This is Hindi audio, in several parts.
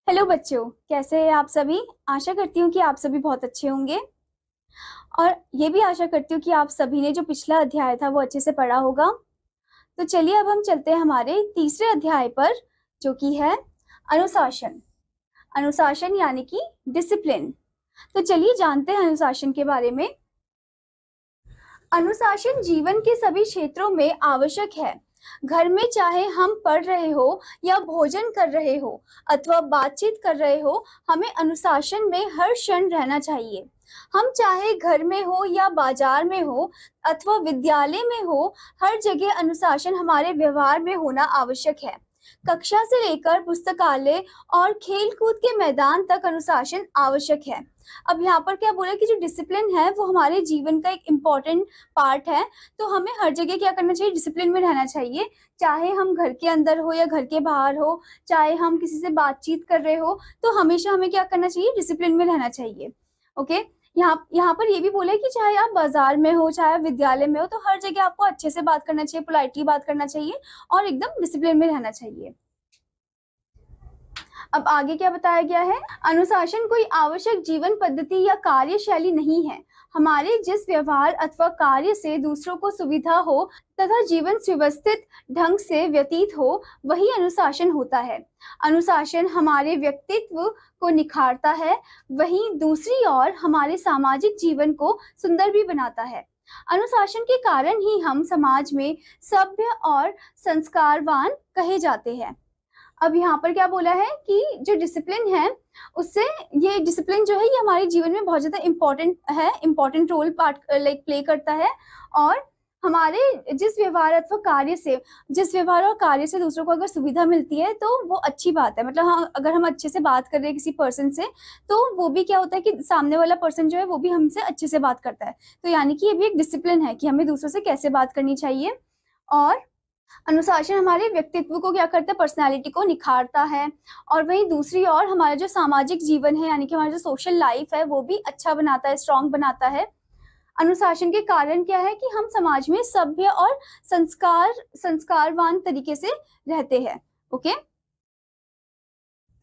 हेलो बच्चों, कैसे हैं आप सभी। आशा करती हूँ कि आप सभी बहुत अच्छे होंगे और ये भी आशा करती हूँ कि आप सभी ने जो पिछला अध्याय था वो अच्छे से पढ़ा होगा। तो चलिए अब हम चलते हैं हमारे तीसरे अध्याय पर, जो कि है अनुशासन। अनुशासन यानी कि डिसिप्लिन। तो चलिए जानते हैं अनुशासन के बारे में। अनुशासन जीवन के सभी क्षेत्रों में आवश्यक है। घर में चाहे हम पढ़ रहे हो या भोजन कर रहे हो अथवा बातचीत कर रहे हो, हमें अनुशासन में हर क्षण रहना चाहिए। हम चाहे घर में हो या बाजार में हो अथवा विद्यालय में हो, हर जगह अनुशासन हमारे व्यवहार में होना आवश्यक है। कक्षा से लेकर पुस्तकालय और खेल कूद के मैदान तक अनुशासन आवश्यक है। अब यहाँ पर क्या बोला कि जो डिसिप्लिन है वो हमारे जीवन का एक इम्पॉर्टेंट पार्ट है। तो हमें हर जगह क्या करना चाहिए, डिसिप्लिन में रहना चाहिए। चाहे हम घर के अंदर हो या घर के बाहर हो, चाहे हम किसी से बातचीत कर रहे हो, तो हमेशा हमें क्या करना चाहिए, डिसिप्लिन में रहना चाहिए। ओके। यहाँ पर ये भी बोला है कि चाहे आप बाजार में हो चाहे विद्यालय में हो, तो हर जगह आपको अच्छे से बात करना चाहिए, पोलाइटली बात करना चाहिए और एकदम डिसिप्लिन में रहना चाहिए। अब आगे क्या बताया गया है, अनुशासन कोई आवश्यक जीवन पद्धति या कार्यशैली नहीं है। हमारे जिस व्यवहार अथवा कार्य से दूसरों को सुविधा हो तथा जीवन सुव्यवस्थित ढंग से व्यतीत हो, वही अनुशासन होता है। अनुशासन हमारे व्यक्तित्व को निखारता है, वहीं दूसरी ओर हमारे सामाजिक जीवन को सुंदर भी बनाता है। अनुशासन के कारण ही हम समाज में सभ्य और संस्कारवान कहे जाते हैं। अब यहाँ पर क्या बोला है कि जो डिसिप्लिन है उससे, ये डिसिप्लिन जो है ये हमारे जीवन में बहुत ज्यादा इम्पोर्टेंट है, इम्पोर्टेंट रोल पार्ट प्ले करता है। और हमारे जिस व्यवहार अथवा कार्य से, जिस व्यवहार और कार्य से दूसरों को अगर सुविधा मिलती है तो वो अच्छी बात है। मतलब हाँ, अगर हम अच्छे से बात कर रहे हैं किसी पर्सन से, तो वो भी क्या होता है कि सामने वाला पर्सन जो है वो भी हमसे अच्छे से बात करता है। तो यानी कि ये भी एक डिसिप्लिन है कि हमें दूसरों से कैसे बात करनी चाहिए। और अनुशासन हमारे व्यक्तित्व को क्या करता है, पर्सनालिटी को निखारता है। और वहीं दूसरी ओर हमारा जो सामाजिक जीवन है यानी कि हमारा जो सोशल लाइफ है वो भी अच्छा बनाता है, स्ट्रांग बनाता है। अनुशासन के कारण क्या है कि हम समाज में सभ्य और संस्कारवान तरीके से रहते हैं। ओके।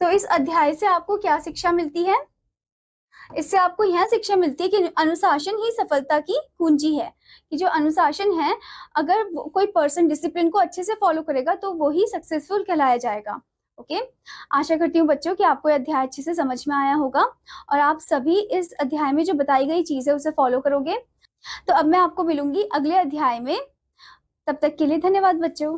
तो इस अध्याय से आपको क्या शिक्षा मिलती है, इससे आपको यह शिक्षा मिलती है कि अनुशासन ही सफलता की कुंजी है। कि जो अनुशासन है, अगर कोई पर्सन डिसिप्लिन को अच्छे से फॉलो करेगा तो वो ही सक्सेसफुल कहलाया जाएगा। ओके। आशा करती हूँ बच्चों कि आपको यह अध्याय अच्छे से समझ में आया होगा और आप सभी इस अध्याय में जो बताई गई चीज है उसे फॉलो करोगे। तो अब मैं आपको मिलूंगी अगले अध्याय में। तब तक के लिए धन्यवाद बच्चों।